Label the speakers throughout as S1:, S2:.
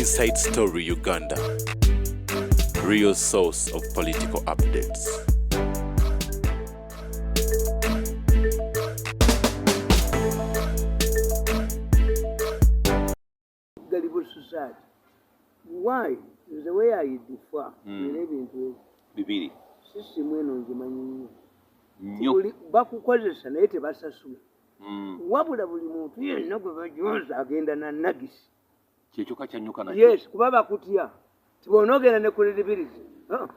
S1: Inside Story Uganda, real source of political updates.
S2: Society. Why? The way I differ.
S3: Bibiri.
S2: System eno njimanyi nnyo. Bakukozesa naye tebasasula. Wabula buli muntu yenna gwe bajoza agenda na nagisi.
S3: Kyekyo kakyanyuka nakyo.
S2: Yes, kuba bakutya. Tibonogera ne credibility.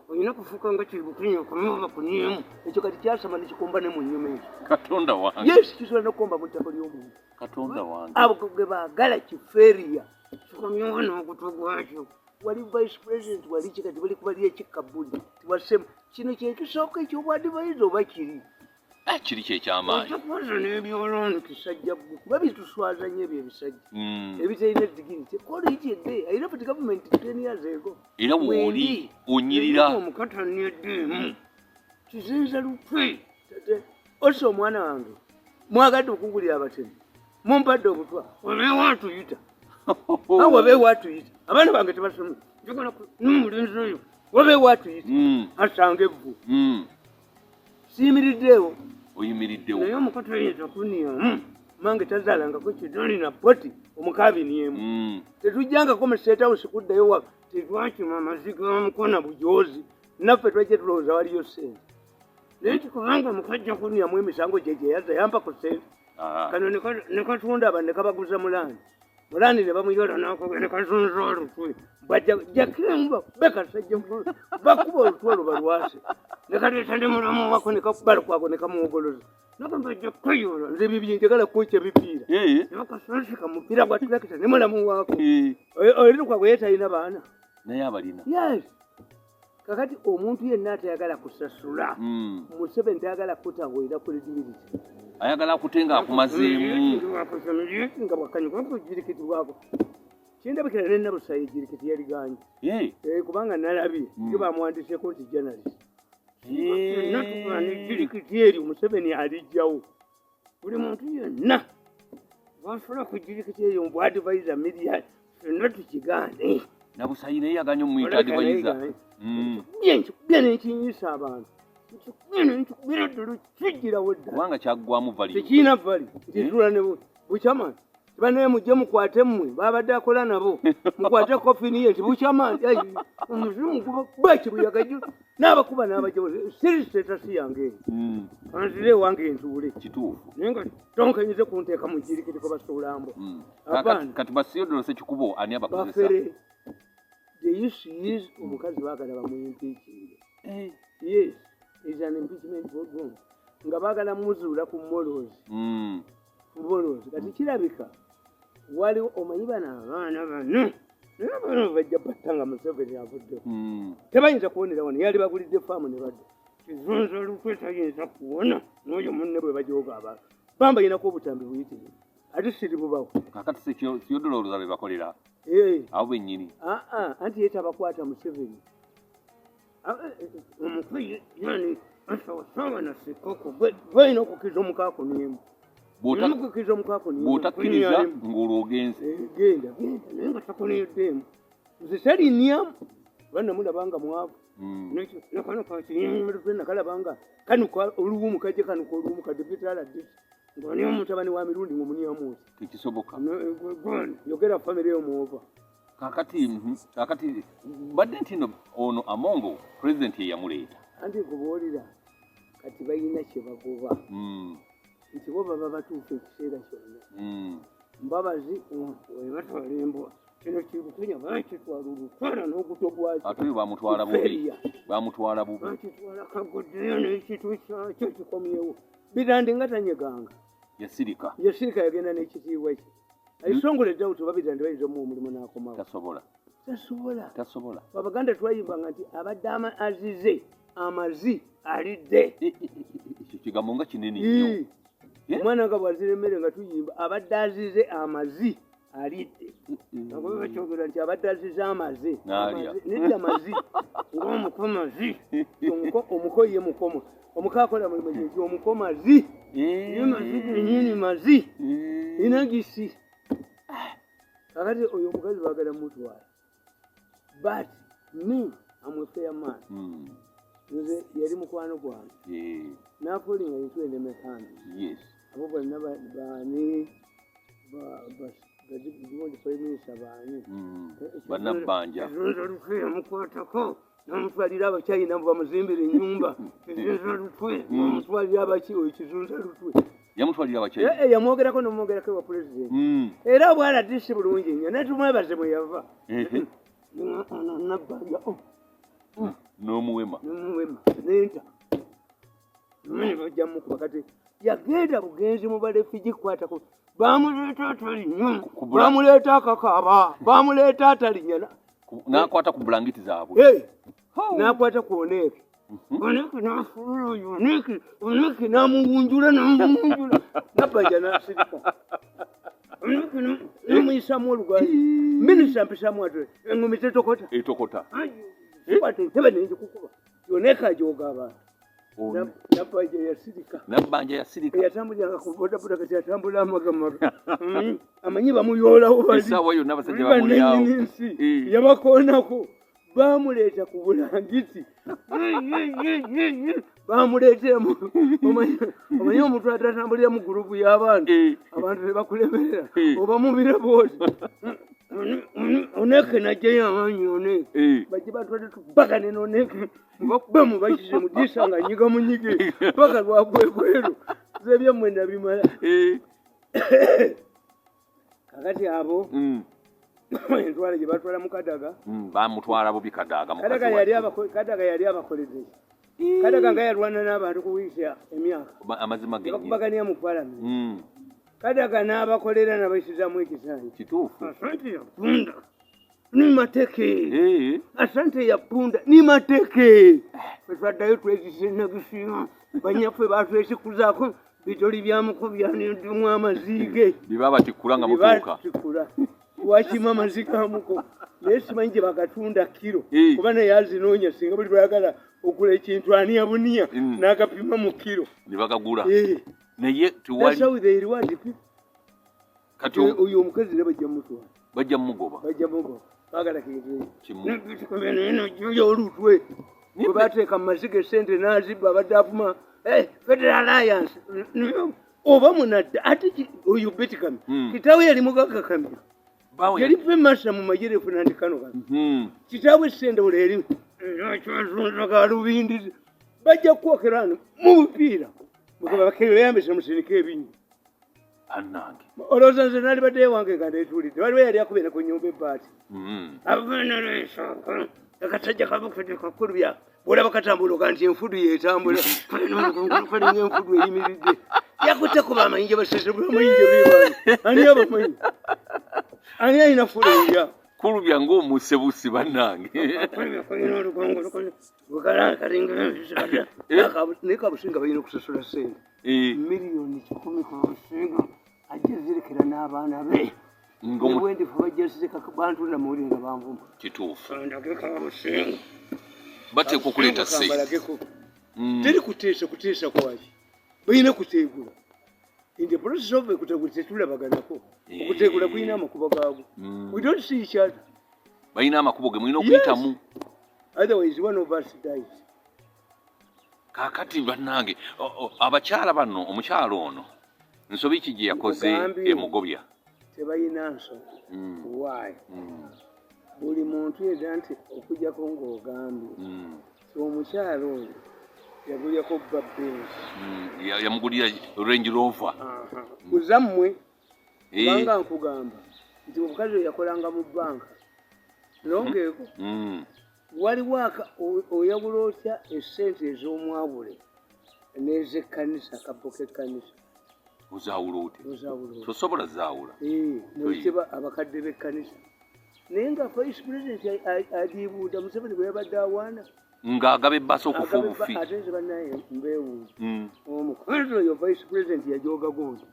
S2: Oyina kufuuka nga kibukunyo kumuba kunyemu. Ekyo kati kyasama ne kikomba ne mu nnyuma ekyo.
S3: Katonda wange.
S2: Yes, kisobola n'okukomba mu ttako ly'omuntu.
S3: Katonda wange.
S2: Abo ge baagala kifeeriya. Kikomyewo n'okutugwakyo. Wali vice president wali kikati bali kubali ekikabudi. Tiwasema kino kyekisooka eky'obwadivayizi oba kiri.
S3: Kiri kyekyamaanyi.
S2: Ekyokubaza n'ebyolooni kisajja kuba bituswaza nnyo ebyo ebisajja. Ebitalina digiri. Kawedemu ayina futi gavumenti 10 years ago.
S3: Era wooli onyirira.
S2: Omukatani eddimu. Kizinza lukwe. Oso omwana wange. Mwagadde okugulira abatemu. Mumpadde obutwa. Wabeewo atuyita. Wabeewo atuyita. Abaana bange tebasoma. Njagala n'omulenzi oyo. Wabeewo atuyita. Asanga evvu. Siyimiriddeewo.
S3: Oyimiriddewo.
S2: Naye omukato ayinza kunniyamu. Mange tazaalangako kidoli na poti omukaabiniemu. Tetujjangako mu State House kuddayo waka. Tetwakima amaziga g'omukona bujoozi. Naffe twajja tulowooza waliyo ssente. Naye kubanga mukajja kunniyamu emisango gye yaza yampa ku ssente. Kano ne katunda aba ne kabaguza mulandi. Mulandi ne bamuyola n'akogera ne kazunza olutwe. Bajjakiremba bekasajja bakuba olutwe olubalwase. Ne kaleeta ne mulamu wako ne kakubala kwako ne kamuwogoloza. Nagamba ajja kweyola nze bibye njagala kwokya bipiira. Ne bakasonseka mupiira gwa tulakita ne mulamu wako. Oliruka bwe yeetalina baana.
S3: Naye abalina.
S2: Yes. Kakati omuntu yenna atayagala kusasula. Museveni tayagala kutangulira credibility.
S3: Ayagala kutenga akumazeemu.
S2: Nga bwakanyuka kujirikiti bwako. Kindabikira ne Nabusayi jirikiti yaliganye. Kubanga nalabye yo bamwandiseko nti journalist. Jirikiti eri Museveni alijjawo. Buli muntu yenna basobola kujirikiti eyo mu advisor media fenna tukigane.
S3: Nabusayi naye yaganye omuyita advisor.
S2: Bien nekinyisa abantu. Kubera ddulu kijjirawo ddala.
S3: Kubanga kyaggwamu vali.
S2: Tekiina vali. Kitula ne bukyama. Bane mujje mukwate mmwe babadde akola nabo. Mukwate kofi niye nti bukyama. Omuzimu kuba kibuyagaju. N'abakuba n'abajoze. Siri status yange. Anzire wange ntuule.
S3: Kituufu.
S2: Nenga tonkenyize kunteeka mu jirikiti ko basuulambo.
S3: Kati basiyodolo sekikubo ani abakozesa.
S2: Bafere. The issue is omukazi baagala bamuyimpiikinge. Yes. Is an impeachment program. Nga baagala muzuula ku Muhoozi. Muhoozi. Kati kirabika waliwo omanyi bano abaana bano. Naye abaana bajja battanga Museveni avuddeho. Tebayinza kuwonera wano. Yali bagulidde faamu ne badda. Kizunza olukwe tayinza kuwona. N'oyo munne bwe bajooga abantu. Bamba yinako obutambi buyitirivu. Ate siri bubawo.
S3: Kakati Siyodolo oluza be bakolera. Abo bennyini.
S2: Anti ye tabakwata Museveni. Omukwe yani asawasawa na sikoko gweyina okukiza omukaako niemu.
S3: Bw'otakkiriza ng'olwogenze.
S2: Genda naye nga takoneyoddemu. Nze salinyamu lwana mulabanga mwavu. Nakano kakinyumirwe nakalabanga kanuka oluwumu kajje kanuka oluwumu kadde bitaladde. Ng'ani omutabani wa Mirundi ng'omunyamuuzi.
S3: Tekisoboka.
S2: Yogera famire y'omuova.
S3: Kakati badde nti no ono Amongo president ye yamuleeta.
S2: Anti kubuulira kati balina kye bagoba. Nti bo baba batuuka ekiseera kyonna. Mbabazi webatwala embwa. Kino kibukenya bakitwala olutwala n'oguto gwakyo.
S3: Ate bamutwala bubi.
S2: Bakitwala kagoddeyo n'ekitu kyakyo kikomyewo. Bidandi nga tanyeganga.
S3: Yasirika
S2: yagenda n'ekitiibwa kye. Ayisongole Dawuti babidandi bayiza mu omulimu n'akomawo.
S3: Tasobola.
S2: Abaganda twayimbanga nti abadde azize amazi alidde.
S3: Ekyo kigambo nga kinene nnyo.
S2: Omwana nga bw'azira emmere nga tuyimba abadde azize amazi alidde. Nakuba bakyogera nti abadde azize amazi. Nedda amazi ng'omukomazi. Omuko ye mukoma. Omukakola mulimu gye omukomazi. Ye mazi gennyini mazi. Inagisi. Kakati oyo omukazi baagala mutwala. but me I'm a fair man. Yari mukwano gwange nafulinga yitwende mekambi
S3: yes
S2: abo bonna bani badi prime minister bani
S3: bannabanja
S2: mukwatako namutwalira abachina bamuzimbira ennyumba ekizunzalutwe namutwalira abakiwo ekizunzalutwe
S3: yamutwalira abachina
S2: yamwogerako nomwogerako wa president era bwala disi bulungi nnyo netumwebaze bwe yava nabbanja
S3: n'omuwema
S2: nenta bajja mukuba kati yagenda bugenzi mu balefiji kwatako bamuleeta atalinya bamuleeta akakaaba bamuleeta atalinya
S3: n'akwata ku bulangiti zaabwe
S2: n'akwata ku oneeke oneeke n'afuula oneeke n'amuwunjula nabbanja n'asirika oneeke n'amuyisamu olugwazi minisita mpisamu ate engumi tetokota teba nenjikukuba yoneka ajoga abantu
S3: nabbanja yasirika
S2: yatambuliranga ku bodaboda kati yatambula amagamaga amanyi bamuyolawo
S3: esaawa yonna abasajja bamulyawo
S2: yabakoonako bamuleeta ku bulangiti bamuleeteramu omanyi omuntu atatambulira mu gurupu y'abantu abantu tebakulemerera oba mubira booti oneke najjayo amaanyi oneke bajje batwadde tubagane noneke mubakuba mubakise mudisa nga nyiga munyige paka lwagwegweru zebyammwe nabimala kakati abo entwala gye batwala mu Kadaga
S3: bamutwala bubi Kadaga
S2: Kadaga yali abakoledde Kadaga nga yalwana n'abantu kuwiisa emyaka
S3: amazima ge
S2: bakubagania mu parliament Kadaga n'abakolera n'abayisizamu ekisaanyi
S3: kituufu
S2: asante ya punda ni mateke asante ya punda ni mateke twataddayo twezisenagisiima banyaffe batwesikuzaako bitoli byamuko byaniddumu amaziige
S3: biba batikula nga mutuuka
S2: wakima amaziga amuko naye simanyi gye bagatunda kiro kuba naye azinoonya singa buli lwayagala okula ekintu ani yabuniya n'agapima mu kiro
S3: ne bagagula naye
S2: kati oyo omukazi ne
S3: bajja mugoba
S2: bagala kiyo olutwe bwe bateeka mu maziga esente n'azibba abadde afuma Federal Alliance oba munadda ate oyo betikami kitaawe yali mugagakamira yali pemasa mu majerefu nandikano kano kitaawe sendewolo eri kyazunzaga lubindi bajja kwokerana mu bupiira mugaba bakeyambisa musinika ebinyi
S3: annange
S2: olowooza nze nali badde ewange nga ndeetulidde waliwo yali akubira ku nnyumba ebbaati avanaleesooka akasajja kabukadde kakulubya bwolaba katambuluka nti enfudu yeetambula kalinga enfudu eyimiridde yakutte kuba amayinja basesebula amayinja beewange ani abamanyi ani alina fulenya
S3: kulubya ng'omusebusi bannange
S2: naye kabusinga balina okusasula sente miliyoni 10 ku businga ajja zirekera n'abaana be bwendifu bajjasizeka bantu namawulire nga banvuma
S3: kituufu
S2: ndageka babusinga
S3: bateekwa okuleeta sente
S2: teri kuteesa kwaki balina kuteegula in the process of kutegula tetulabaganako okuteegula kulina amakubo gaagwo we don't see each other
S3: balina amakubo ge mulina okuyitamu
S2: otherwise one of us dies
S3: kaakati bannange abakyala bano omukyalo ono nsobi ki gye yakoze emugobya
S2: tebalina nsonga why buli muntu yega nti okujjako ng'ogambye omukyalo oyo yagulyako babbensi
S3: yamugulira Range Rover
S2: kuzammwe kubanga nkugamba nti omukazi oyo yakolanga mu bbanka nongeeko waliwo oyagula otya essente ez'omwabule n'ez'ekkanisa akabbo k'ekkanisa
S3: ozaawula oti tosobola zaawula
S2: nokeba abakadde b'ekkanisa naye nga vice president adiibuuda Museveni bwe yabadde awaana
S3: ng'agaba ebbaasa okufa obufi
S2: ate nze bannaye mbeewuuza omukazi oyo vice president yajooga gondi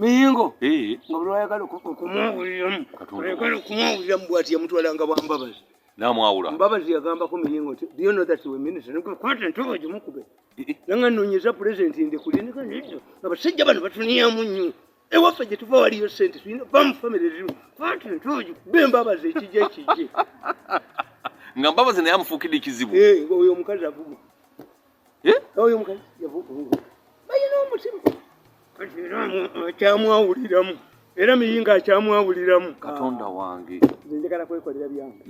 S2: miyingo nga buli wayagala okumwawuliramu bw'ati yamutwalanga bwambabazi
S3: n'amwawula
S2: mbabazi yagambako miyingo nti do you know that we minister kwata ntoba gimukube nanga nnoonyeza president ndekulinika nedda abasajja bano batuniyamu nnyo ewaffe gye tuva waliyo sente tulina bamu famire zimu kwata ntoba gikube embabazi ekijja
S3: nga Mbabazi naye amufuukidde ekizibu.
S2: Oyo omukazi avuga. Oyo omukazi yavuga. Bayina omutima. Kati era kyamwawuliramu. Era miyinga akyamwawuliramu.
S3: Katonda wange.
S2: Nze njagala kwekolera byange.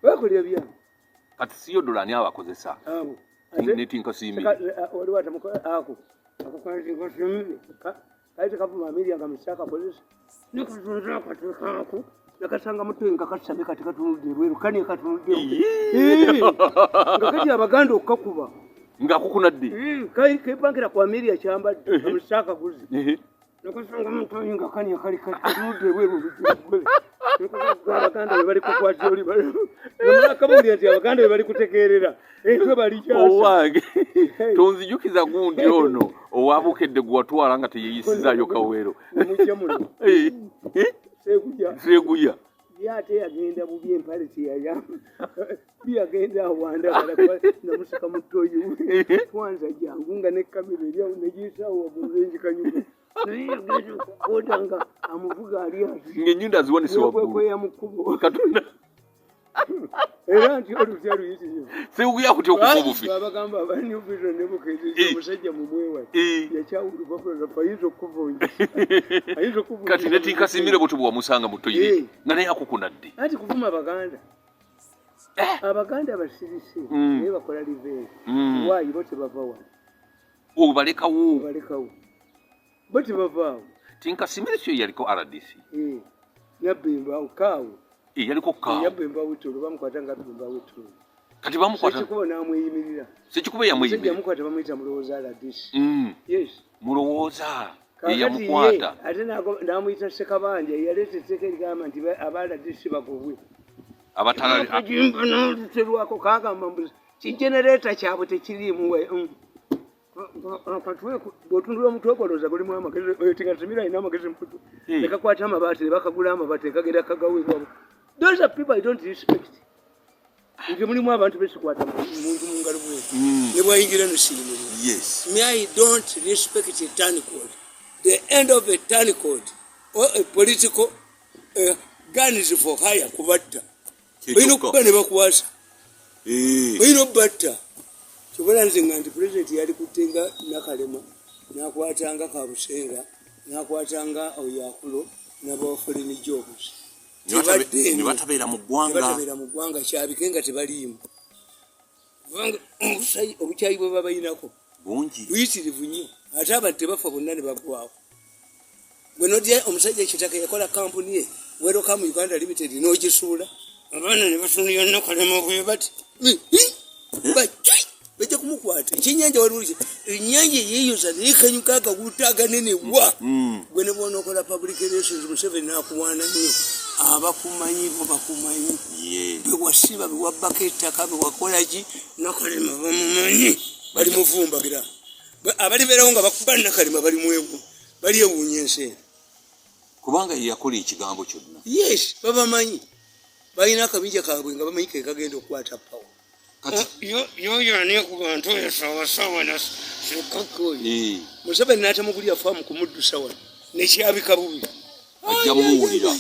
S2: Kwekolera byange.
S3: Kati siyo dola ani abakozesa.
S2: Abo.
S3: Netinkasiimi.
S2: Waliwo atamukola ako. Akakantinkasiimi. Kati kavuma Miriam nga Masaka akozesa. Nikatunza akateeka ako. Nakasanga mutwe nga kasabe kati katunudde ebweru kani katunudde. Nga kati Abaganda okukakuba.
S3: Nga kukunadde.
S2: Kepangira kwa Miriam kyambadde Masaka guzi. Nakasanga mutwe nga kani akali katunudde ebweru. Abaganda bwe bali kukwata oli bali. Namulakabulira nti Abaganda bwe bali kutegeerera. Ekyo bali kyasa.
S3: Owange. Tonzijukiza gundi ono. Owabukedde gwe watwala nga teyeyisizaayo Kawero.
S2: Omujja muno.
S3: Seguya.
S2: Yate yagenda bubi empale teyayamba. Byagenda awanda balaka namusika mutoyi. Kwanza jangu nga ne kamera erya nejisawo wabuzenji kanyuka. Yagenda kotanga amuvuga ali ati.
S3: Ngenyunda aziwanise waggulu.
S2: Kwe yamukubo.
S3: Katonda.
S2: Era nti olutyalu yitiyo.
S3: Seguya kuti okufubufi.
S2: Babagamba abani ubiro ne bukeze omusajja mu mwewa. Yakyawulu bakola payizo kuvonja. Ayizo kuvonja.
S3: Kati netinkasimire butu bwa musanga mutoyire. Nga naye akukunadde.
S2: Ati kuvuma Abaganda. Abaganda basirise naye bakola liveri. Waayi bote bava wano.
S3: Obalekawo.
S2: Obalekawo. Bote bavaawo.
S3: Tinkasimire kyo yaliko RDC.
S2: Nabemba okaawo.
S3: Yaliko kaawo.
S2: Yabemba witulu bamukwata nga bemba witulu.
S3: Kati bamukwata.
S2: Sekikubo namweyimirira.
S3: Sekikubo yamweyimirira.
S2: Yamukwata bamuyita mulowooza RDC.
S3: Yes. Mulowooza. Yamukwata.
S2: Ate namuyita Ssekabanja yaleeta etteeka erigamba nti aba RDC bagobwe.
S3: Abatala
S2: ajimba n'oluterwako kagamba mbu kijenereta kyabwe tekiriimu we. Bw'otundula omutwe gwolooza gulimu amagezi oyo tingasimira alina amagezi mputu. Nekakwata amabaati ne bakagula amabaati ekagenda kagaweebwabo. Those are people I don't respect. Nje mulimu abantu besikwata muntu mu ngalo bwe. Ne bwayingira n'osirimira.
S3: Yes.
S2: Me I don't respect a turn code. The end of a turn code or a political gun is for hire kubatta. Bayino kuba ne bakwasa. Bayino batta. Kibula nze nganti president yali kutenga Nakalema nakwatanga Kabusenga nakwatanga Oyakulo n'abaforeign jobs.
S3: Ne batabeera mu ggwanga.
S2: Batabeera mu ggwanga kyabikenga tebaliimu. Obukyayi bwe babayinako
S3: bungi.
S2: Buyitirivu nnyo. Ate abantu tebafa bonna ne baggwawo. Gwe nodya omusajja ekitaka yakola kampuni ye Welcome Uganda Limited n'ogisuula. Abaana ne batunulira Nakalema bwe bati. Bajja kumukwata ekinyanja walulije ennyanja yeeyoza neekanyuka akawuta aganene wa gwe ne bona okola public relations Museveni n'akuwaana nnyo abakumanyi bo bakumanyi bwe wasiba bwe wabbako ettaka bwe wakola ki Nakalema bamumanyi bali muvumbagira abalibeerawo nga bakuba Nakalema bali mwewu bali ewuunya ensi
S3: kubanga ye yakola ekigambo kyonna.
S2: Yes babamanyi balina akabinja kaabwe nga bamanyi ke kagenda okukwata pawa. Yo ani ku bantu sawa na sekako. Museveni n'atamugulya faamu ku muddu sawa nekyabika bubi.
S3: Ajja muwulira.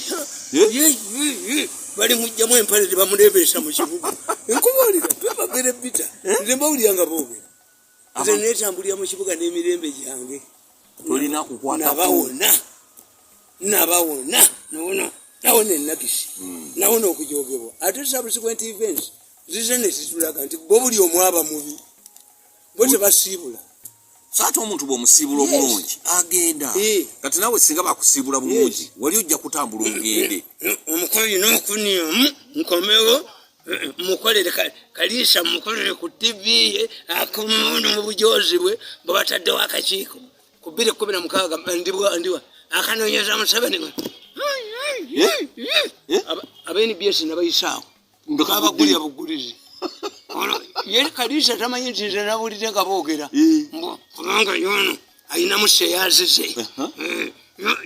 S2: Bali mujjamu empale bamulebeesa mu kibuga. Enkubuulira babagere bita. Nze mbawulira nga boogera. Nze neetambulira mu kibuga n'emirembe gyange.
S3: Tolina kukwata
S2: Nabawona. Nawona ennagisi. Nawona okujogebwa. Ate subsequent events. Zizene situlaga nti bobuli omwaba mubi. Bote basiibula.
S3: Saata omuntu bw'omusiibula obulungi agenda. Kati nawe singa bakusiibula bulungi wali ojja kutambula ogende.
S2: Omukozi n'okuniyamu nkomewo mukolere Kaliisa mukolere ku TV akomawo mu bujozi bwe bwe bataddewo akakiiko ku 2016 ndiwa akanoonyeza Museveni. Aba-NBS nabayisaawo. Ndokabagulya bugulizi. Yeri Kaliisa tamanyi nti nze nabulidde nga boogera. Kubanga yono ayina museyazize.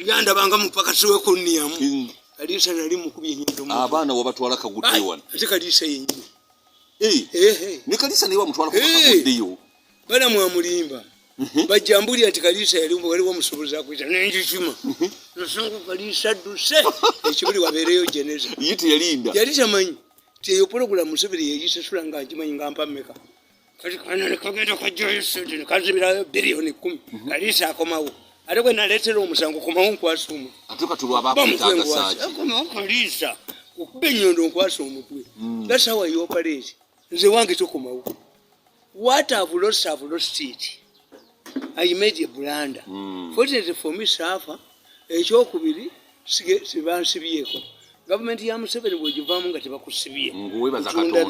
S2: Yandabanga mupakasi we kunniyamu. Kaliisa nali mukubye enyindo.
S3: Abaana wabatwala kagudde wano.
S2: Ate Kaliisa yennyini.
S3: Ne Kaliisa naye wamutwala ku kaguddeyo.
S2: Bana mwamulimba. Bajjambulya nti Kaliisa yali waliwo omusobozi akwita n'enjijima. Nosanga Kaliisa adduse ekibuli wabeereyo jeneza.
S3: Ye teyalinda.
S2: Yali tamanyi. teyo program musibiri yeyisesula nga njimanyi nga mpammeka kati kanale kagenda kajjayo sente nekazibira biliyoni 10 kalisa akomawo ate bwe naleetera omusango komawo nkwasa omutwe
S3: ate katulwa abaakuyitaaga saaki
S2: akomawo kalisa okuba ennyondo nkwasa omutwe that's how I operate nze wange tokomawo what I've lost it I made a blunder fortunately for me safa ekyokubiri sibansibyeko gavumenti ya Museveni bwegivaamu nga tebakusibye
S3: nguwebaza katonda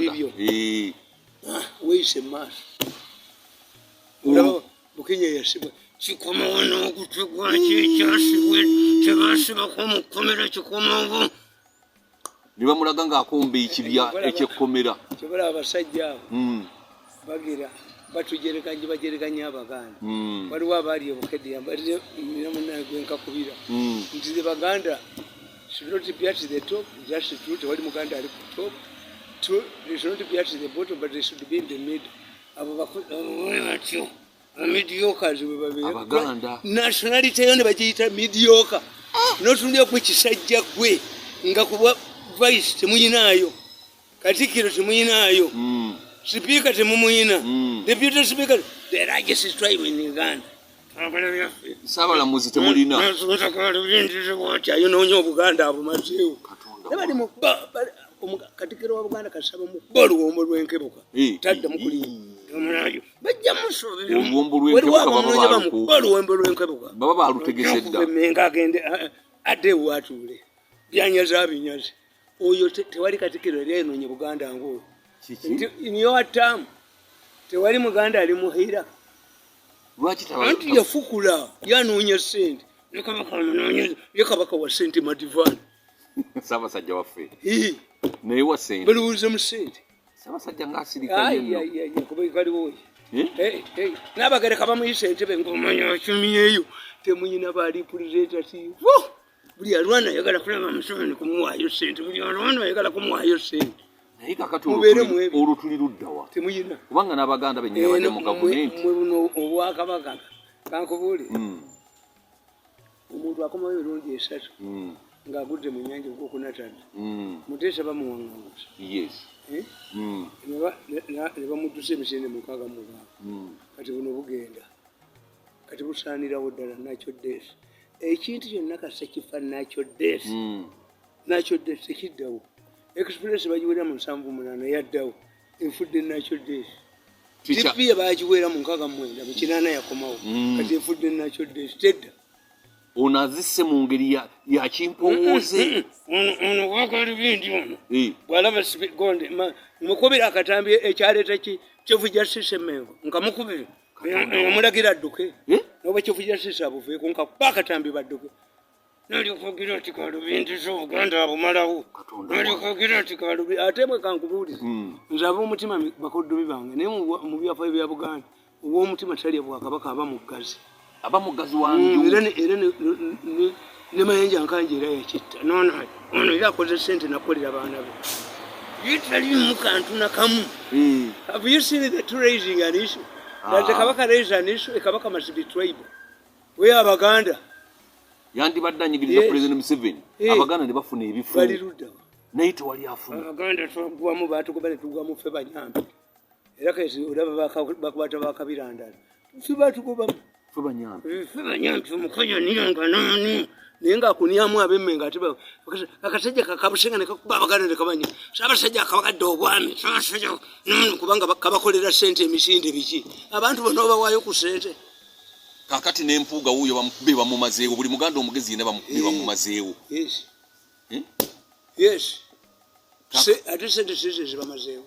S2: weise maaso olaba Bukenya yasibwa kikomawo n'okutegwa kyekyasibwe tebasibako mukomera kikomawo
S3: ne bamulaga ng'akomba ekibya ekyekkomera
S2: kyobola abasajja abo bagira bajerekanya Abaganda waliwo abaali obukedde yambalire munnaye gwenkakubira nti the Baganda should not be at the top, just the truth. What Muganda at the top, they should not be at the bottom, but they should be in the middle. Mediocre,
S3: Abaganda.
S2: Nationality on the mediocre. Not only of which side Jack way, Ngakuba Vice, Temuinayo, Katikiro Temuinayo, Speaker Temuina, Deputy Speaker, the largest tribe in Uganda.
S3: Sabala muzite mulina
S2: nyo Buganda abo mazeo nebali mu katikiro wa Buganda kasaba mu luwombo lw'enkebuka tadda mukuli omulayo bajja musobera
S3: luwombo lw'enkebuka
S2: luwombo lw'enkebuka
S3: baba balutegesedda
S2: menga agende ade watule byanyaza binyazi oyo tewali katikiro yali enonye Buganda ngo niyo atamu tewali Muganda ali muhira
S3: lwaki
S2: anti yafukula yanoonya sente nekabaka wa sente Madivani
S3: Ssaabasajja waffe naye wa sente
S2: balowooza mu sente
S3: Ssaabasajja ng'asirika nnyo
S2: kaliwo n'abagereka bamuyisa entebe ng'omanya akimi eyo temuyina baali pulezentatiivu buli alwana ayagala kulaba Museveni kumuwaayo sente buli alwana ayagala kumuwaayo sente
S3: naye kakati olwo tuli luddawa
S2: temuyina
S3: kubanga n'Abaganda bennyini bajja mu gavumenti
S2: mwe buno obwakabaka kankubuule omuntu akomayo emirundi 3 ng'agudde mu nnyanja ogwokunatadde Muteesa bamuwaŋŋangusa ne bamuddusa emisinde 65 kati buno bugenda kati busaanirawo ddala nakyo deesi ekintu kyonna kasa kifa nakyo deesi tekiddawo express bajiwera mu 78 yaddawo enfudde nakyo deesi tipi bajiwera mu 69 mu 8 yakomawo kati enfudde nakyo deesi tedda
S3: onazisse mu ngeri ya kimpowooze
S2: ono wakali bindi ono bwalaba gonde mukubira akatambi ekyaleeta Chief Justice Mengo nkamukubira omulagira adduke noba Chief Justice abuveeko nkakuba akatambi badduke nalyokagira ati kalubindi z'Obuganda abumalawo nalyokagira ati kalubindi ate mwe kankubuuliza nze ab'omutima bakoddomi bange naye mu byafaayo bya Buganda ow'omutima talya Bwakabaka aba muggazi
S3: wange
S2: era ne Mayanja Nkanje era yakitta ono era akoze sente nakolera baana be yitali mu kantu nakamu have you seen the two raising an issue that Kabaka raise an issue Kabaka must be tribal we Abaganda
S3: yandibadde anyigiriza President Museveni Abaganda ne bafuna ebifu
S2: bali ludda
S3: naye tewali afuna
S2: Abaganda twagwamu baatukuba ne tugwamu ffe banyambi era kati olaba bakubata bakabirandala ffe baatukubamu
S3: ffe
S2: banyambi omukonya niyanga nani naye ng'akunyamu ab'emmenga ate akasajja kakabusenga ne kakuba Abaganda ne kabanya Ssaabasajja akabagadde obwami Ssaabasajja kubanga kabakolera ssente emisinde biki abantu bonna obawaayo ku ssente
S3: kakati n'empuuga wuuyo bamukube bamumazeewo buli Muganda omugezi yina bamukube bamumazeewo
S2: yes ate sente sizo zibamazeewo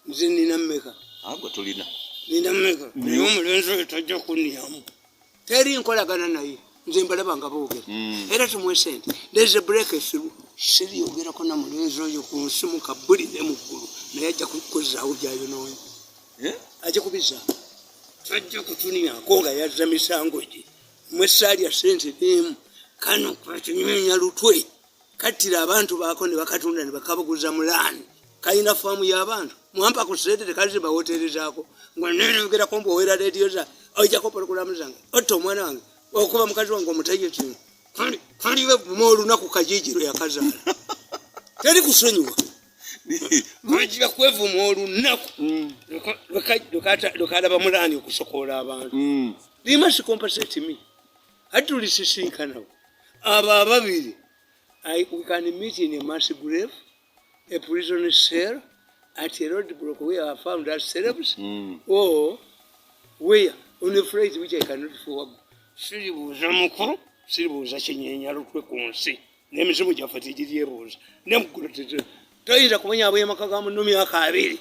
S2: nze nina mmeka
S3: agwe tolina
S2: nina mmeka naye omulenzi oyo tajja kunniyamu teri nkolagana naye nze mbalaba nga boogera era tumuwe sente there's a breakthrough siryogerako na mulenzi oyo ku nsi mukabbulire mu ggulu naye ajja kukozaawo gyayonoonya ajja kubizaawo tajja kutuniyako nga yazza misango gye mwe saalya sente n'emu kano kakinyonya lutwe kattira abantu baako ne bakatunda ne bakabaguza mulaani kalina faamu y'abantu muhampa ku sente tekazi bawoterezaako nga neeyogerako mbuowera leediyo za ojjako pologulamu zange otta omwana wange okuba mukazi wange omutayeti kaliwe buma olunaku kajiijiro yakazaala teri kusonyiwa lwekira kwevuma olunaku lukalaba mulani okusokola abantu. They must compensate me. Hatulisisinkanawo abo ababiri. We can meet in a mass grave, a prison cell, at a roadblock where I found ourselves, or where on a phrase which I cannot forward. Siribuuza mukulu, siribuuza kinyeenya lutwe ku nsi. N'emizimu gyaffe tegiryebuuza. Nemugulotete. Toyinza kumenya ab'emaka ga munnumi akabiri.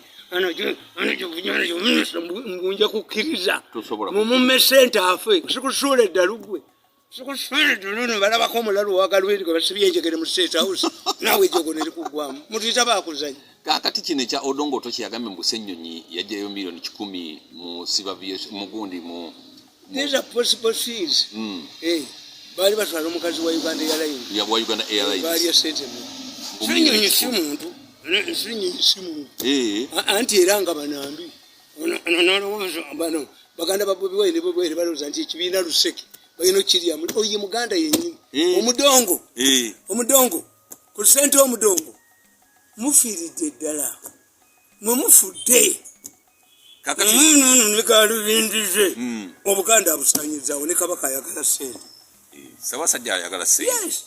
S2: Ngunja kukkiriza. Mumumme ssente afe. Sikusuula eddalugwe. Sikusuula eddalugwe balabako omulalu wagalwiri gwe basibye enjegere mu State House. Naawe ejjogo nerikugwamu. Mutuyita baakuzanya.
S3: Kakati kino ekya Odongo tokyagambye mbu Ssenyonyi yajjayo million 10 mu mugundi mu
S2: These are possible things. Bali batwala omukazi wa Uganda Airlines.
S3: Ya wa Uganda Airlines.
S2: Bali ya sentiment. Ssenyonyi si muntu. Ssenyonyi si muntu. Anti era nga banambi. Bano baganda babobi wayine balooza nti ekibiina luseke. Bayino kiriya oye Muganda yennyini. Omudongo. Omudongo. Ku ssente omudongo. Mufiiridde ddala. Mwe mufudde.
S3: Kakati
S2: Nekalubindize. Obuganda abusanyizawo ne Kabaka ayagala ssente.
S3: Ssaabasajja ayagala ssente.
S2: Yes.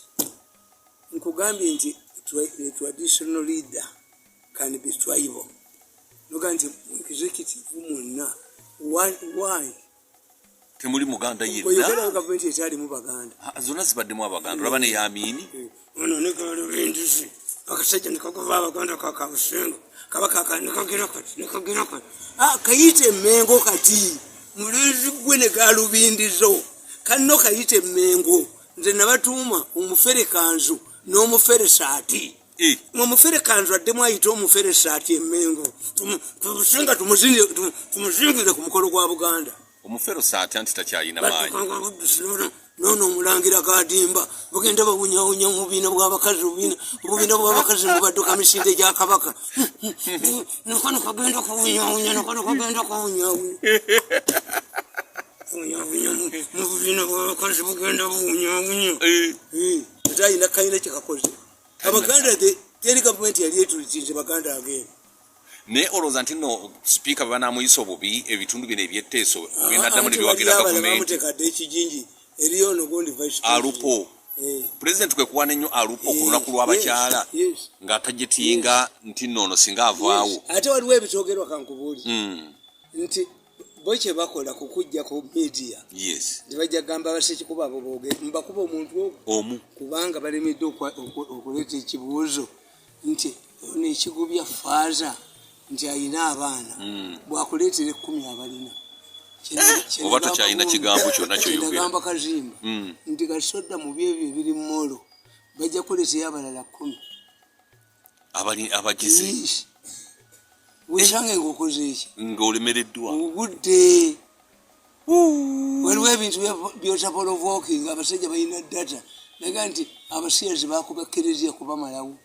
S2: Nkugambye nti a traditional leader can be tribal. Noga nti executive mwonna. Why?
S3: Temuli Muganda yenna.
S2: Oyogera gavumenti ekyali mu Baganda.
S3: Zonna zibaddemu Abaganda. Olaba ne Yamini.
S2: Ono nekalubindize. Akasajja nekakuva Abaganda kakabusenga. Kabaka nekagira kati. Kayite Mengo kati. Mulenzi gwe nekalubindizo. Kanno kayite Mengo. Nze nabatuuma omufere kanzu n'omufere saati. Omufere kanzu addemu ayite omufere saati emengo. Tumusenga tumuzingire ku mukolo gwa Buganda.
S3: Omufero saati anti takyayina maanyi.
S2: Nono omulangira kadimba bagenda bawunyawunya mu bubiina bw'abakazi obubiina bw'abakazi mu badduka misinde gya Kabaka. Nakano kagenda kuwunyawunya nakano kagenda kuwunyawunya. Mu bubiina bw'abakazi bugenda buwunyawunya. Tayina kayina kyekakoze. Abaganda teri gavumenti yali etulikinze Baganda agenda.
S3: Ne olowooza nti nno sipiika banamuyisa obubi ebitundu bino ebyetteeso binaddamu ne biwagira gavumenti.
S2: Bamutekadde ekijinji eriyo nogundi vice
S3: Alupo. Pulezidenti kwe kuwana ennyo alupo ku lunaku lw'abakyala ng'atajetinga nti nno singa avaawo.
S2: Ate waliwo ebitoogerwa kankubuuli. Nti bo kye bakola kukujja ku media.
S3: Yes.
S2: Tebajja gamba abasekikuba abo boogere. Mbakuba omuntu
S3: omu.
S2: Kubanga balemedde okuleeta ekibuuzo nti n'ekigubya faaza nti ayina abaana. Bwakuleetera 10 abalina.
S3: Oba tokyalina kigambo kyonna kyoyogera.
S2: Nagamba kazimba. Nti gasodda mu byebyo ebiri molo. Bajja kuleetera abalala 10.
S3: Abagizi.
S2: Wesange ng'okoze eki.
S3: Ng'olemereddwa.
S2: Obudde. Waliwo ebintu by'otapolovoking abasajja balina data. Naga nti abasiyazi bakuba kereziya kubamalawo.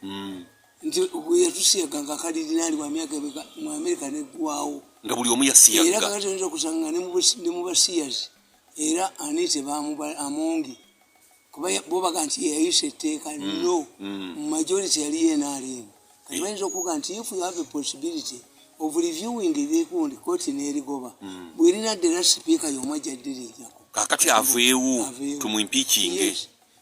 S2: Nti bwe yatusiyaga nga kalidinaali wa myaka mu Amerika neggwawo.
S3: Nga buli omu yasiyaga.
S2: Era kakati oyinza okusanga ne mu basiyazi. Era ani tebamuba amongi. Kuba bo baga nti yayisa etteeka no. Majority yali NRM. Kati bayinza okuga nti if you have a possibility of reviewing the court n'erigoba. Bw'erinadde sipiika y'omwajja ddirijjako.
S3: Kakati aveewo tumwimpiikinge.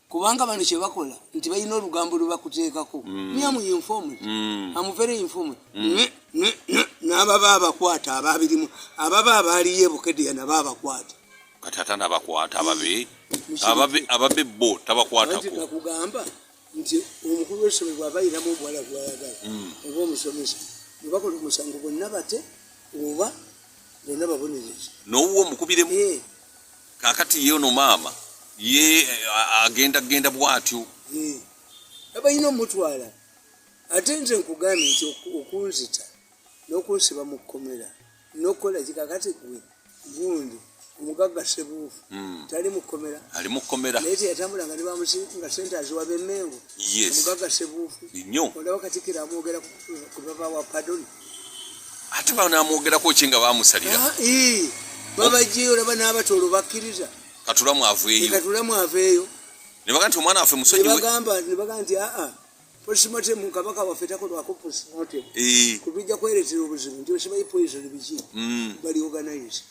S2: Kubanga bano kye bakola nti balina olugambo lwe bakuteekako. Nyamu informed. I'm very informed. N'ababa abakwata ababirimu. Ababa abaliyo Bukedde nabo abakwata.
S3: Kati ate n'abakwata ababe bo tabakwatako.
S2: Nti nakugamba nti omukulu w'essomero bw'aba ayinamu omuwala gw'ayagala. Oba omusomesa. Ne bakola omusango bonna bate oba bonna babonereze.
S3: N'owuwo omukubiremu. Kakati ye ono maama. Ye agenda bwatyo.
S2: Abayina omutwala. Ate nze nkugambye nti okunzita n'okunsiba mu kkomera n'okukola kikakati gwe gundi omugagga Sebuufu tali mu kkomera.
S3: Ali mu kkomera.
S2: Naye teyatambulanga ne bamusinga ssente aziwa b'emmengo. Omugagga Sebuufu.
S3: Nnyo.
S2: Olaba Katikkiro amwogera ku baba wa pardon.
S3: Ate banamwogerako ki nga baamusalira.
S2: Babajjeyo olaba n'abatoolo bakkiriza.
S3: Katulamu aveeyo.
S2: Katulamu aveeyo.
S3: Ne baga nti omwana waffe musonyiwe.
S2: Ne baga nti postmortem mukabaka waffe takolwako postmortem kutujja kweretera obuzibu nti osibayi poison biki bali organized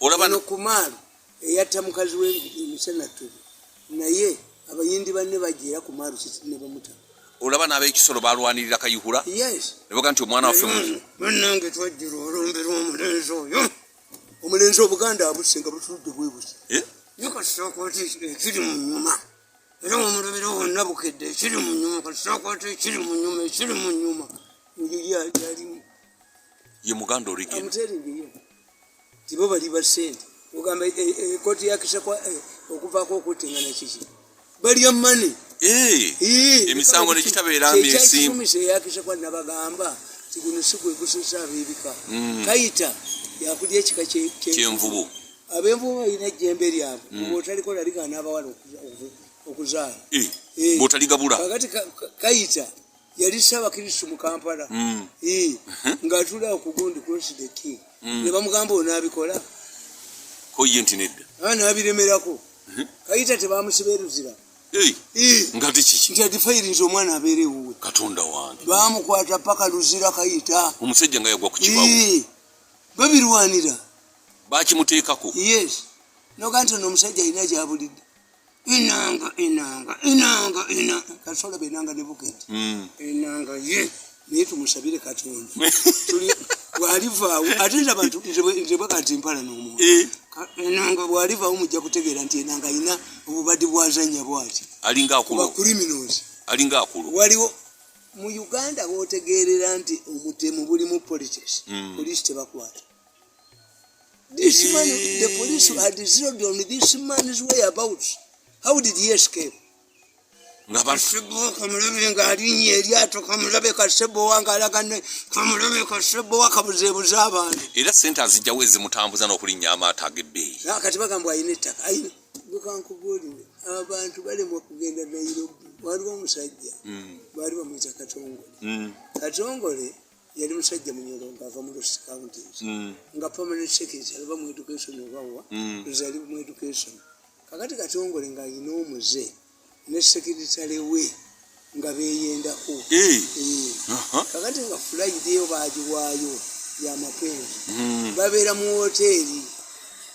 S2: olabano kumalo eyatta mukazi w'emusenatuli naye abayindi banne bajeera kumalo ne bamuta
S3: olaba n'ab'ekisolo balwanirira kayihura ne baga nti omwana waffe
S2: bannange twajjira olumbira omulenzi oyo omulenzi obuganda abusenga butuludde bwe buti yakasakooti ekiri mu nyuma era omulabira wonna bukedde ekiri mu nyuma kasakooti ekiri mu nyuma ekiri mu nyuma yalimu
S3: ye muganda origin
S2: amuteringeyo tibo bali basente ogamba kooti yakisakwa okuvaako okutingana kiki balya mane
S3: emisango nekitabeera myesimu
S2: yakisakwa nabagamba tiguno sikwegusisa abebika kayita yakulya ekika
S3: kyenvubu
S2: ab'envubu balina ejjembe lyabwe bwotalikola ligana abawala okuzaala
S3: bwotaligabula
S2: kakati kayita yali Ssaabakristu mu Kampala ng'atula okugundi cross the king ne bamugamba onaabikola
S3: koye nti nedda
S2: n'abiremerako kayita tebamusiba eruzira
S3: nga tikiki
S2: nti adifairinze omwana abeere ewuwe
S3: katonda wange
S2: bamukwata paka luzira kayita
S3: omusajja nga yagwa ku kibawo
S2: babirwanira
S3: bakimuteekako
S2: noga nti ono omusajja alina gyabulidde inanga kasola benanga ne buketi enanga ye naye tumusabire katonda bwalivaawo ate nti abantu nze bwekati mpala n'omuntu enanga bwalivaawo mujja kutegeera nti enanga alina obubadde bwazanya bwati
S3: alinga akulu
S2: criminals
S3: alinga akulu
S2: waliwo mu Uganda wotegeerera nti omutemu buli mu politics police tebakwata. This man, the police had zeroed on this man's whereabouts. How did he escape?
S3: Era sente azijjawo ezimutambuza n'okulinnya amaato ag'ebbeeyi.
S2: Kati bagamba ayina ettaka ayina bukankubuulire abantu balemwa kugenda Nairobi. Waliwo omusajja baali bamuyita Katongole. Katongole yali musajja munyolongo ava mu Lusi Counties nga permanent secretary aba mu education obawa zali mu education. Kakati Katongole nga ayina omuze ne secretary we nga beeyendako kakati nga Friday obagiwaayo ya mapenzi babeera mu hoteli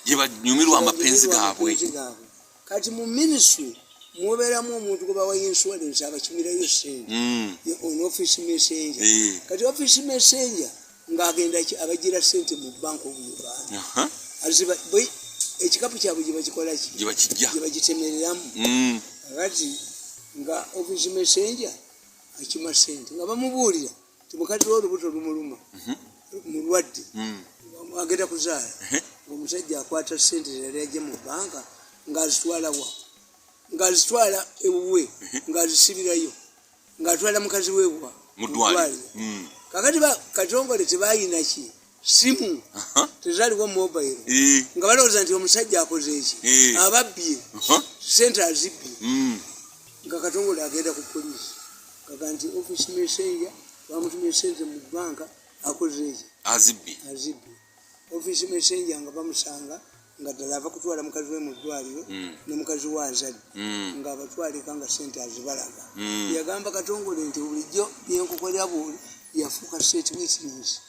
S3: gye banyumirwa amapenzi gaabwe.
S2: Kati mu ministry mubeeramu omuntu gwe bawa insurance abakimirayo sente on office messenger kati office messenger ng'agenda abagira sente mu bank of Uganda aziba ekikapu kyabwe gye bakikola ki gye bagitemereramu kati nga office messenger akima sente nga bamubuulira timukadde olubuto lumuluma mulwadde agenda kuzaala omusajja akwata sente zali ajja mu banka ng'azitwala wa ng'azitwala ewuwe ng'azisibirayo ng'atwala mukazi weewa mudwaliro kakati Katongole tebayina ki simu tezaliwo mobile nga balowooza nti omusajja akoze eki ababbye sente azibbye nga Katongole agenda ku polisi kaga nti office messenger bamutumye sente mu banka akoze eki
S3: azibbye
S2: office messenger nga bamusanga nga ddala ava kutwala mukazi we mu ddwaliro ne mukazi we azadde nga abatwalika nga sente azibalaga yagamba Katongole nti bulijjo byenkukolera buli yafuuka state witness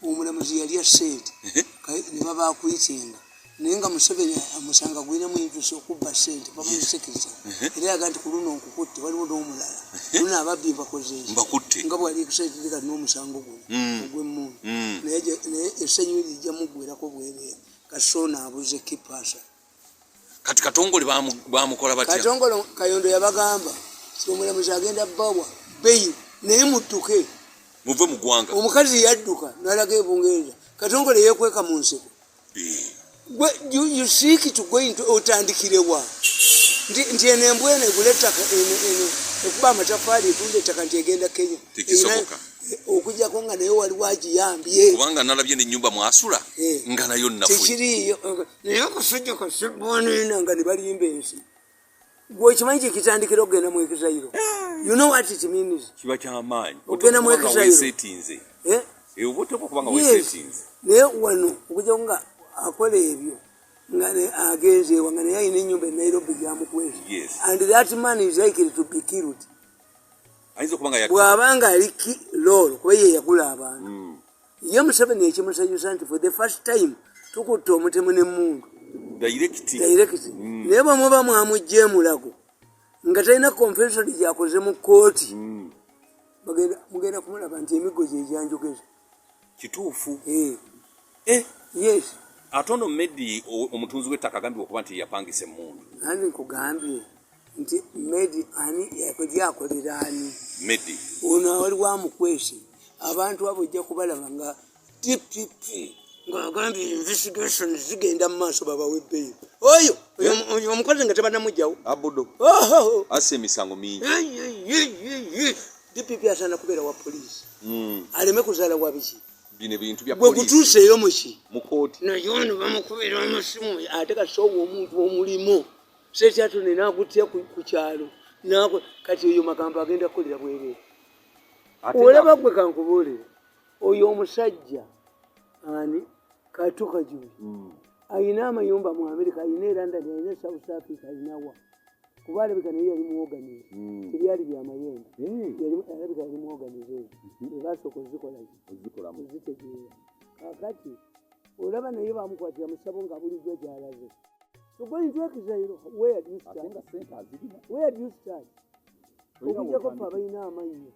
S2: omulamuzi yalya sente ne babakwitinga naye nga Museveni amusanga gwiremu intusi okubba sente bamusekeza era yaga nti kuluno nkukutte waliwo n'omulala luno ababbi mbakoze nga bwali ekusaitira n'omusango guno ogw'emmundu naye essanyu lijja muggwerako bwereere kasona abuze kipasa
S3: kati Katongole bamukola batya
S2: Katongole Kayondo yabagamba omulamuzi agenda bawa beyi naye muttuke
S3: muve mu ggwanga
S2: omukazi yadduka n'alaga ebungereza Katongole yeekweka mu nseko you seek to go into otandikirewa nti eno embwene egula ettaka ekuba amatafaali etunda ettaka nti egenda Kenya
S3: tekisoboka
S2: okujjako nga naye wali wagiyambye
S3: kubanga nalabye n'ennyumba mwasula nga nayo nnafu
S2: tekiriiyo naye akasajja kasebwanina nga ne balimba ensi gwekimanyi kyekitandikira okugenda mu ekizayiro you know what it means
S3: kiba kyamaanyi
S2: okugenda mu ekizayiro
S3: obuteekwa kubanga weesetinze
S2: naye wano okujjako nga akola ebyo nga agenze ewa nga naye alina ennyumba e Nairobi gyamukwezi and that man is likely to be killed
S3: ayinza kubanga ya
S2: bwabanga ali lolo kuba ye yagula abantu ye Museveni ekimusanyusa nti for the first time tukutte omutemu n'emmundu
S3: direct
S2: naye bwe muba mwamugye mulago nga talina confession gyakoze mu kooti mugenda kumulaba nti emigo gye gyanjogeza
S3: kituufu
S2: yes
S3: ate ono Medi omutunzi w'ettaka agambye okuba nti yapangisa emmundu
S2: andi nkugambye nti Medi ani yakolera ani
S3: Medi
S2: ono waliwo amukwese abantu abo ojja kubalaba nga tipipi ng'agambye investigation zigenda mu maaso babawe ebbeeyi oyo omukozi nga tebanamugjawo
S3: abudo assa emisango mingi
S2: DPP asaana kubeera wa poliisi aleme kuzaala wa biki
S3: bino ebintu bya
S2: bwe kutuuseeyo muki
S3: mu kooti
S2: naye ono bamukubira amasimu ate kasoowa omuntu omulimu sekyatone n'agutya ku kyalo kati oyo magambo agenda kukolera bwereere olaba gwe kankubuulire oyo omusajja ani katuka juli ayina amayumba mu America ayina e London ayina South Africa ayinawa kuba alabika naye yali muwoganize tebyali byamayembe alabika yali muwoganize ebasooka ozitegeera kakati olaba naye bamukwatira musabo nga bulijjo gyalaze sogolintwekizairo where do you start okujjako fe abalina amannya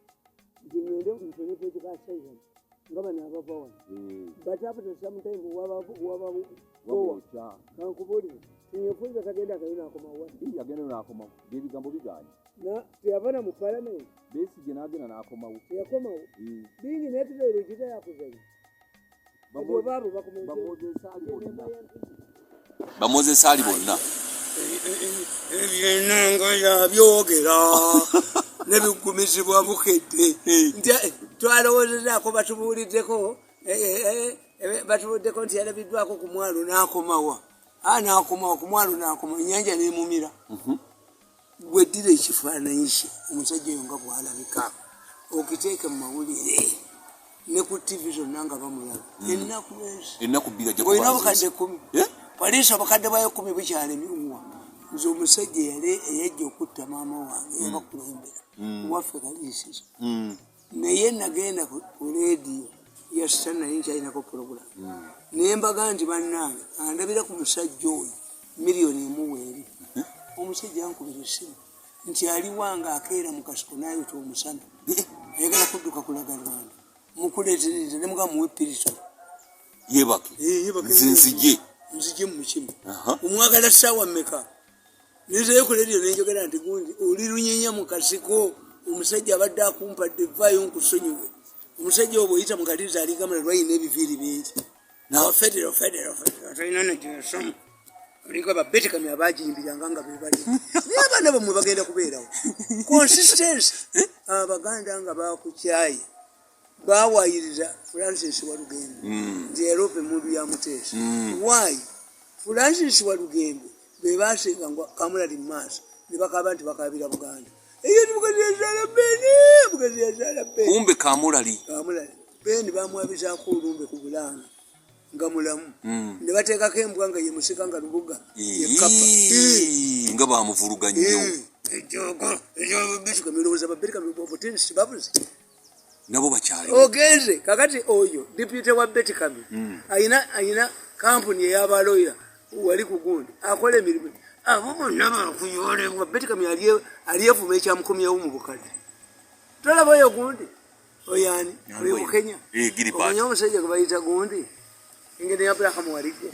S2: nti ngende ntonepekikasairan nga bano abava wano but after some time wababowa kankubulire tinyefunza kagenda akayina akomawo
S4: ebigambo biganye
S2: teyavana mu palamenti
S4: Besigye n'agenda n'akomawo
S2: teyakomawo bingi nekizairo kitayakuzayo obaabo
S3: bamwozesa ali bonna
S2: ebyenanga yabyogera nebigumizibwa bukedde nti twalowoozezaako batubuuliddeko nti yalabiddwako ku mwalo n'akomawa n'akomawa ku mwalo n'akomawa ennyanja n'emumira gweddira ekifaananyi kye omusajja oyo nga bwalabika okiteeke mu mawulire ne ku TV zonna nga bamulaba
S3: ennaku bbiri ajja
S2: olina obukadde 10 poliisi obukadde bwayo 10 bukyalemyuwa nze omusajja eyajja okutta maama wange yabakulembera waffe kaliisiza naye nagenda ku leediyo yasita naye nkyalinako puroguramu naye mbaga nti bannange andabira ku musajja oyo miliyoni emuweeri omusajja ankubira essimu nti aliwanga akeera mu kasiko nayota omusana ayagala kudduka kulaga Rwanda mukuleetereza ne mugamba muwe pirito
S3: yebake
S2: nzije mu mukimu omwagala ssaawa mmeka nezayo ku leediyo nenjogera nti gundi oli lunyenya mu kasiko omusajja abadde akumpadde vaayo nkusonyiwe omusajja obo oyita mukaliriza aligamala lwayina ebiviiri bingi nawa federo talina nejesomu oliko babetikamya abajimbiranga nga bebali naye abaana bamwe bagenda kubeerawo consistency abaganda nga bakukyaye bawayiriza Francis Walugembe nti erope mundu ya muteesa why Francis Walugembe bebasinga ngwa kamulali maaso ne bakaba nti bakabira Buganda eyo mukazi yazala beni
S3: kumbe kamulali
S2: beni bamwabizaako olumbe ku Bulanga nga mulamu ne bateekako embwa nga ye musika nga lubuga yekapa
S3: nga bamuvuluga nnyo
S2: ejobitukamirowoza babetikamirobotins babuze
S3: nabo bakyali
S2: ogenze kakati oyo deputy wa Betikami ayina kampuni ey'abaloya wali kugundi akola emirimu abo bonna bakuyolebwa Betikami aliyevuma ekyamukomyawo mu bukadde tolaba oyo gundi oyani oyo Kenya omanya omusajja gwe bayita gundi engene ya Abraham waligwe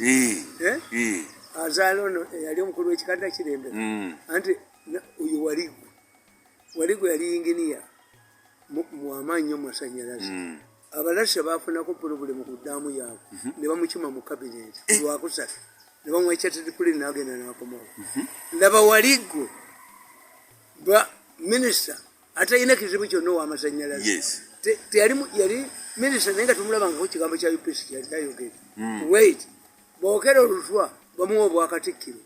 S2: azaala ono yali omukulu w'ekikanda kirembe anti oyo waligwe yali inginiya muamaanyi nnyo masanyalaze abalasha bafunako pulobulemu ku ddaamu yaabwe ne bamukima mu kabineti lwakusatu ne bamuwa ekyatiripulini n'agenda n'akomawo ndaba waligwe ba minisita atalina kizibu kyonna ow'amasanyalaze yali minisita naye nga tumulabangako kigambo kya UPC kyali tayogera wait bookera olutwa bamuwa obwakatikkiro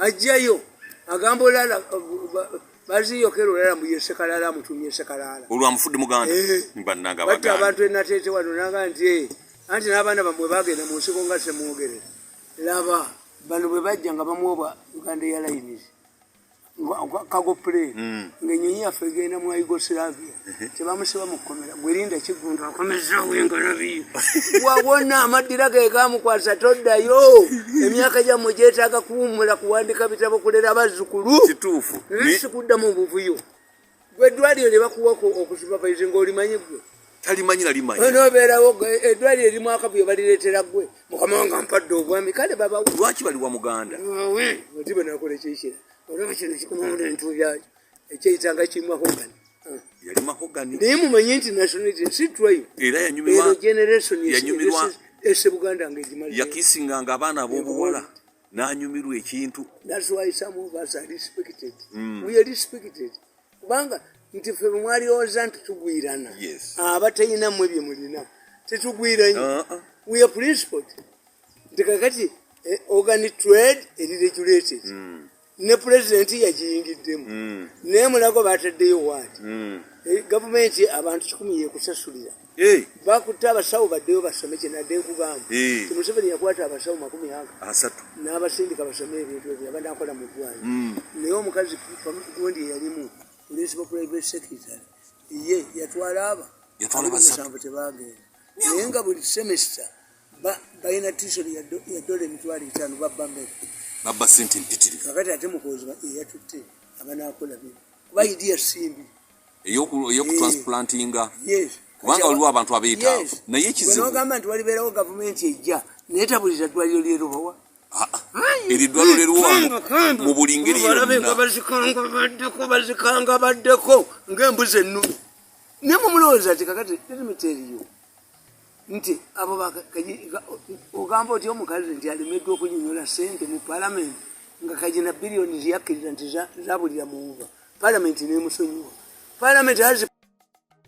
S2: ajjayo agamba olala baziyokera olala muyesekalala amutumye esekalala
S3: olwamufudde muganda bannanga
S2: baganda abantu enateete wano naga nti anti n'abaana bamwe bagenda mu nsiko nga semwogerera laba bano bwe bajja nga bamuwa Uganda Airlines kago plane ng'ennyonyi yaffe egenda mu Yugoslavia tebamusiba mu kkomera gwerinda kigunda akomezzaawo engalabi wawona amaddira ge gaamukwasa toddayo emyaka gyammwe gyetaaga kuwummula kuwandika bitabo kulera abazzukulu
S3: kituufu
S2: sikuddamu obuvuyo gwe eddwaliro lye bakuwako okusupavayize ng'olimanyi gwe
S3: talimanyi nalimanyi
S2: nobeerawo eddwaliro erimu akavuyo balireetera gwe mukama wange ampadde obwami kale babawo
S3: lwaki bali wa muganda
S2: oti banakola ekyekira olaba kino kikumawula entu byakyo ekyeyitanga kimahogani
S3: yali mahogani
S2: naye mumanyi nti nationality si twayo
S3: era yanyumirwa
S2: generation
S3: yanyumirwa
S2: ese buganda ng'egimala
S3: yakisinganga abaana ab'obuwala n'anyumirwa ekintu
S2: that's why some of us are respected we are respected kubanga nti ffe mwalowooza nti tugwirana abatalina mmwe bye mulina tetugwiranye we are principled nti kakati organic trade eri regulated ne president yagiyingiddemu naye mulago bataddeyo waati gavumenti abantu 100 yekusasulira bakutte abasawo baddeyo basome kyenadde nkugamba Museveni yakwata abasawo 30 n'abasindika basome ebintu ebyo abanakola mu ddwaliro naye omukazi gundi yalimu municipal private secretary ye yatwala abasanvu tebagenda naye nga buli semester balina tisoni ya $5
S3: babba sente mpitirivu
S2: kakati ate Muhoozi yatutte abanakola bino kuba idiya simbi
S3: eyokutransplantinga kubanga waliwo abantu abeetaavu naye ekizibu
S2: nogamba nti walibeerawo gavumenti ejja neetabulira ddwaliro lyerubawa
S3: eri ddwaliro lyeruwa mu buli ngeri
S2: yonna bazikanga baddeko ng'embuzi ennume ne mumulowooza ati kakati teriyo nti abo ogamba oti omukazi nti alemeddwa okunyonyola sente mu palamenti nga kagina biliyoni ziyakkiriza nti zabulira mu nva palamenti nemusonyiwa palamenti has